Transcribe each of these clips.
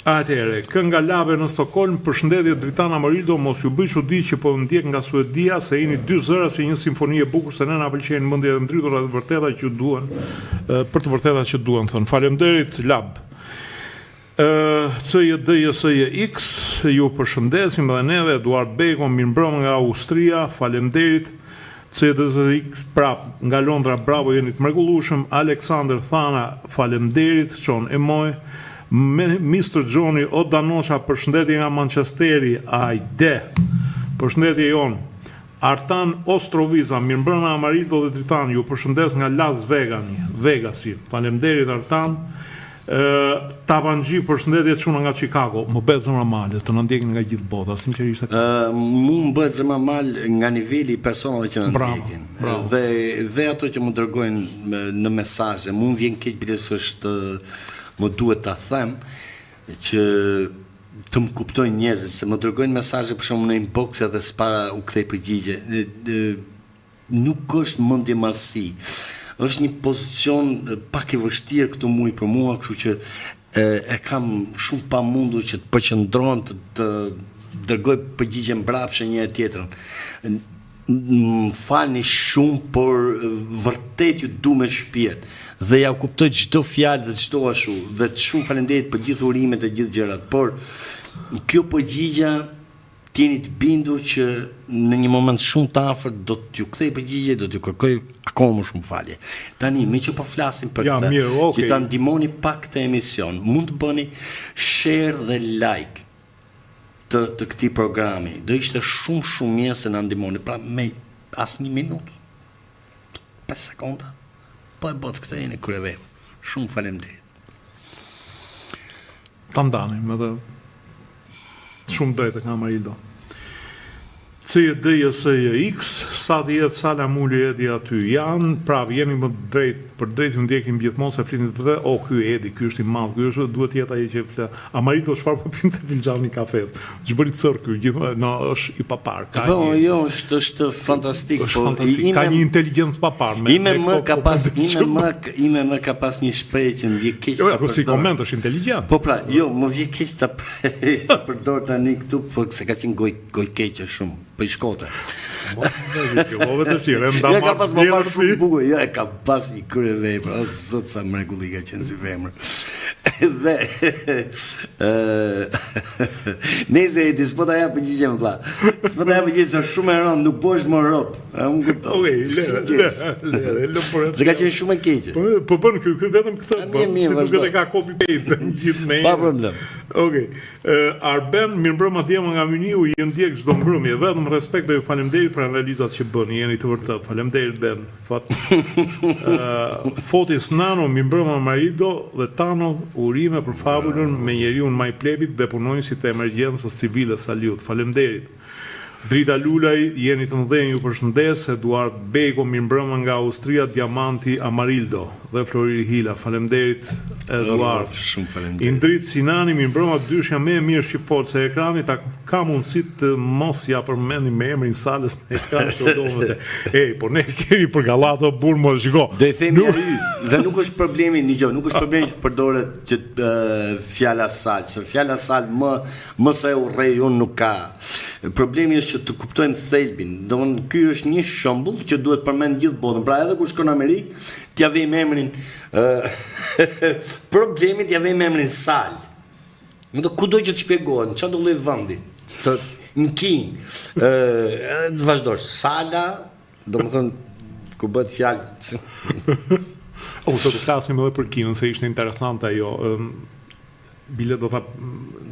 Atëherë, kënga Labe në Stockholm, përshëndetje Dritana Amarildo, mos ju bëj çudi që po ndjek nga Suedia se jeni dy zëra si një simfoni e bukur, se ne na pëlqejnë mendjet e ndritura të vërteta që duan, për të vërteta që duan thon. Faleminderit Lab. CJDJSX, ju përshëndesim edhe neve, Eduard Beko, mirëmbrëma nga Austria, faleminderit. CJDJSX prap nga Londra, bravo, jeni të mrekullueshëm. Alexander Thana, faleminderit, çon Emoj. Mr. Johnny Odanosha, përshëndetje nga Manchesteri, ajde, përshëndetje jon. Artan Ostroviza, mirëmbrëma Amarildo dhe Dritan, ju përshëndes nga Las Vegasi, faleminderit Artan. Tabanxhi, përshëndetje çuna nga Chicago, më bëhet zemra male, të na ndjekin nga gjithë bota, sinqerisht. Mu më bëhet zemra mal nga niveli i personave që na ndjekin. Dhe ato që më dërgojnë në mesazhe, mu më vjen keq biles është më duhet ta them që të më kuptojnë njerëzit, se më dërgojnë mesazhe për shembull në inbox edhe s'pa u kthej përgjigje. Nuk është mendje malsi. Është një pozicion pak i vështirë këtu për mua, kështu që e kam shumë pamundur që të përqendrohem të dërgoj përgjigje mbrapshe një tjetrën. Më falni shumë, por vërtet ju du me shpirt dhe ja kuptoj çdo fjalë dhe çdo ashu, dhe shumë faleminderit për gjithë urimet e gjithë gjërat, por kjo përgjigja tieni të bindur që në një moment shumë të afërt do t'ju kthej përgjigje, do t'ju kërkoj akoma më shumë falje. Tani, me që po flasim për këtë, që ta ndihmoni pak këtë emision, mund të bëni share dhe like të këtij programi. Do ishte shumë mirë se na ndihmoni, pra me as një minutë, 5 sekonda, po e bot këtë jeni kryeve. Shumë faleminderit. Ta ndanim edhe shumë drejtë nga Amarildo. CJDJSX, sa të jetë Sala Muli Edi aty janë, prap jeni më drejt, për drejt ju ndjekim gjithmonë se flitin të vërtet, ky Edi, ky është i madh, ky është duhet të jetë ai që flet. Amarildo çfarë po pinte filxhani kafes. Ç'bëri cër ky, gjithmonë është i papar. Jo, është fantastik, po ka një inteligjencë papar. Ime më ka pas një shprehje që më vjen keq ta përdor. Si koment është inteligjent. Po pra, jo, më vjen keq ta përdor tani këtu, po se ka qenë goj keq shumë. Për i Shkote. Ja ka pas më marrë shumë bukur, ja ka pas një krye vepër, o zot sa mrekulli ka qenë si vemër. Dhe nëse e di s'po ta jap përgjigje më vlla. S'po ta jap përgjigje se shumë e rënd, nuk bësh më rob. Unë kuptoj. Se ka qenë shumë e keqe. Po bën ky vetëm këtë. Si duket e ka copy paste gjithë me. Pa problem. Okej. Arben, mirëmbrëma djema nga Myniu, ju ndjek çdo mbrëmje, vetëm respekt dhe ju faleminderit për analizat që bëni, jeni të vërtet. Faleminderit Ben. Fotis Nano, mirëmbrëma Amarildo dhe Tano, urime për fabulën me njeriun maj plebit dhe punonjësit të emergjencës civile, salut. Faleminderit. Drita Lulaj, jeni të mëdhenj, ju përshëndes. Eduard Beko, mirëmbrëma nga Austria, Diamanti Amarildo dhe Flori Hila, faleminderit Eduard. Shumë faleminderit. Indrit Sinani, mirëmbrëma, dyshja më e mirë shqiptar se ekrani, ta ka mundësi të mos ja përmendim me emrin salës në ekran që domet. Po ne kemi për gallato burr mos shiko. Do i themi dhe nuk është problemi, nuk është problemi që të përdoret që fjala sal, se fjala sal më sa e urrej unë nuk ka. Problemi është që të kuptojmë thelbin. Domthonë ky është një shembull që duhet përmend gjithë botën. Pra edhe kur shkon në Amerikë, t'ja vejmë emrin problemi t'ja vejmë emrin Sal. Kudo që të shpjegohen, çfarë do lloj vendi? Në Kin. Të vazhdosh Sala, domethënë kur bëhet fjalë ose të flasim edhe për Kinën, se ishte interesante ajo. Bile do ta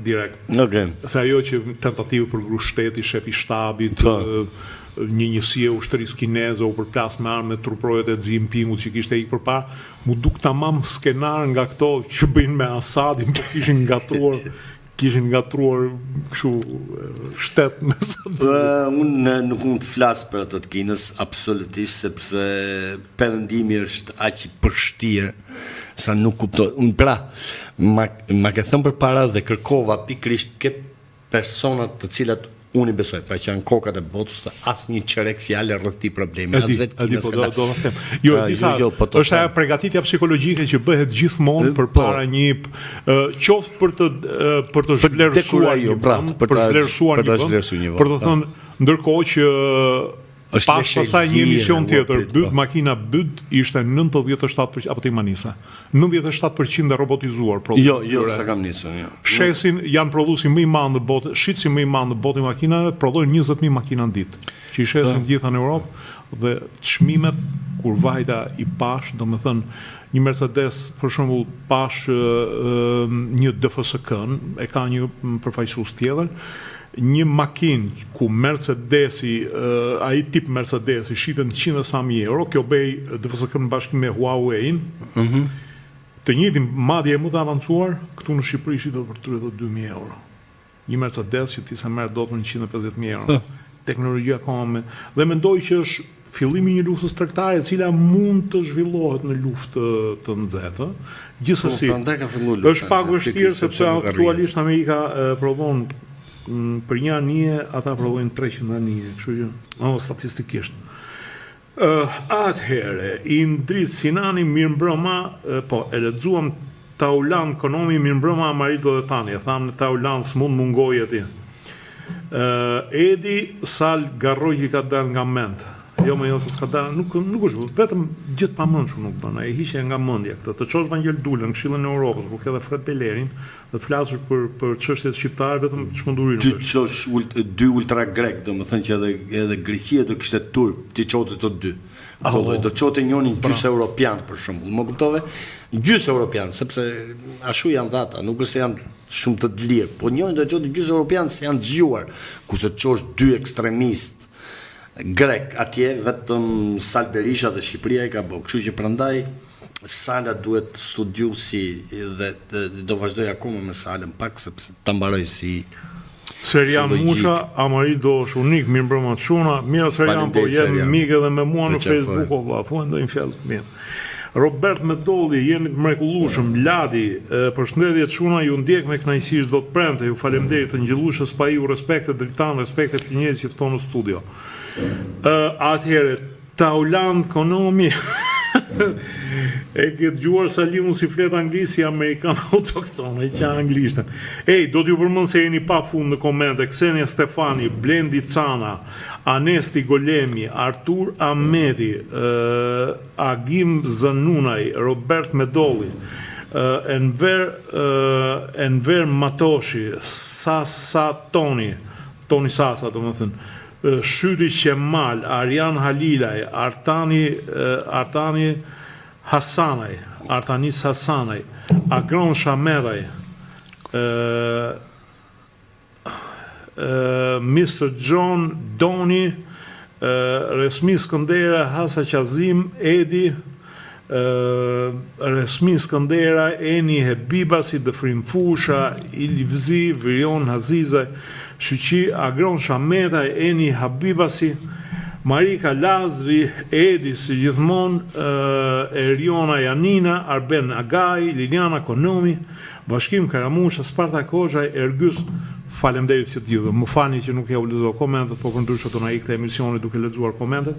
direkt. Okay. Se ajo që tentativë për ngruh shteti, shefi shtabit, një njësie ushtrisë kineze u përplas me armë truprojet e Xi Jinpingut që kishte ikë përpara, mu duk tamam skenar nga këto që bëjnë me Asadin, po kishin ngatruar kështu shtet unë nuk mund të flas për ato të Kinës absolutisht, sepse perëndimi është aq i përshtirë sa nuk kuptoj. Unë pra ma ke thënë përpara dhe kërkova pikërisht ke personat të cilat Unë i besoj, pra që janë kokat e botës, asnjë çerek fjalë rreth këtij problemi. E di, po do ta them. Jo, është ajo përgatitja psikologjike që bëhet gjithmonë përpara një qoftë për të zhvlerësuar një vend, për të zhvlerësuar një vend. Për të thënë, ndërkohë që pas pasaj një emision tjetër, makina BYD ishte 97% apo ti manisa. 97% e robotizuar. Jo, s'e kam nisur, jo. Shesin janë prodhuesi më i madh në botë, shitsi më i madh në botë i makinave, prodhojnë 20.000 makina në ditë, që i shesin gjitha në Europë dhe çmimet kur vajta i pash, domethënë një Mercedes për shembull pash një DFSK-n, e ka një përfaqësues tjetër, një makinë ku Mercedesi, ai tip Mercedesi shiten 100.000 euro, kjo bëj DFSK-n bashkë me Huawei-n, të njëjtin madje më të avancuar, këtu në Shqipëri shitet për 32.000 euro. Një Mercedes që ti sa merr dot në 150.000 euro. Teknologjia akoma dhe mendoj që është fillimi i një luftës tregtare e cila mund të zhvillohet në luftë të nxehtë. Gjithsesi, është pak vështirë sepse aktualisht Amerika prodhon për një anije, ata prodhojnë 300 anije, kështu që statistikisht. Atëherë, i ndrit Sinani, mirëmbrëma, po, e lexuam Taulan Konomi, mirëmbrëma Marito dhe Tani, e thamë në Taulan s'mund mungoj atje. Edi Sal Garroj i ka dalë nga mend. Jo më jo se s'ka dalë, nuk është, vetëm gjithë pa mendshëm nuk bën, e hiqe nga mendja këtë. Të çosh Vangel Dulën, Këshillin e Europës, ku ka edhe Fred Belerin, dhe flasur për çështjet shqiptare vetëm çmendurinë. Dy ultra grek, domethënë që edhe Greqia do kishte turp, ti çote të dy. Do çote njërin gjys europian për shembull. Më kuptove? Gjys europian, sepse ashtu janë dhata, nuk është se janë shumë të lirë, po njërin do çote gjys europian se janë zgjuar, kurse çosh dy ekstremistë grek atje, vetëm Sal Berisha dhe Shqipëria e ka bërë. Kështu që prandaj Sala duhet studiusi dhe do vazhdoj akoma me Salën pak sepse ta mbaroj si Serian Musha, Amarido është unik, mirëmbrëma çuna, mirë Serian, po jeni mik edhe me mua në Facebook, valla, thuaj ndonjë fjalë të mirë. Robert Medolli, jeni të mrekullueshëm. Ladi, përshëndetje çuna, ju ndjek me kënaqësi çdo të premte, ju faleminderit të ngjillueshës pa ju respekte dritan, respekte të njerëzit që ftonë në studio. Atëherë, Taulan Konomi e ke dëgjuar Salimu si flet anglisht si amerikan autokton, e që anglishtën. Do t'ju përmend se jeni pa fund në komente. Ksenia Stefani, Blendi Cana, Anesti Golemi, Artur Ahmeti, Agim Zanunaj, Robert Medolli, Enver Matoshi, Sasa Toni Sasa, do më thënë, Shyri Qemal, Arjan Halilaj, Artani Hasanaj, Artanis Hasanaj, Agron Shameraj, Mr. John Doni, Resmi Skëndera, Hasa Qazim, Edi, Resmi Skëndera, Eni Hebibasi, Dëfrim Fusha, Ilivzi, Virion Hazizaj, Shqyqi, Agron Shametaj, Eni Habibasi, Marika Lazri, Edi si gjithmon, Eriona Janina, Arben Agaj, Liliana Konomi, Bashkim Karamusha, Sparta Koxhaj, Ergys, faleminderit që të gjithëve. Më fani që nuk ja u lexova komentet, po përndryshe do na ikte emisioni duke lexuar komentet.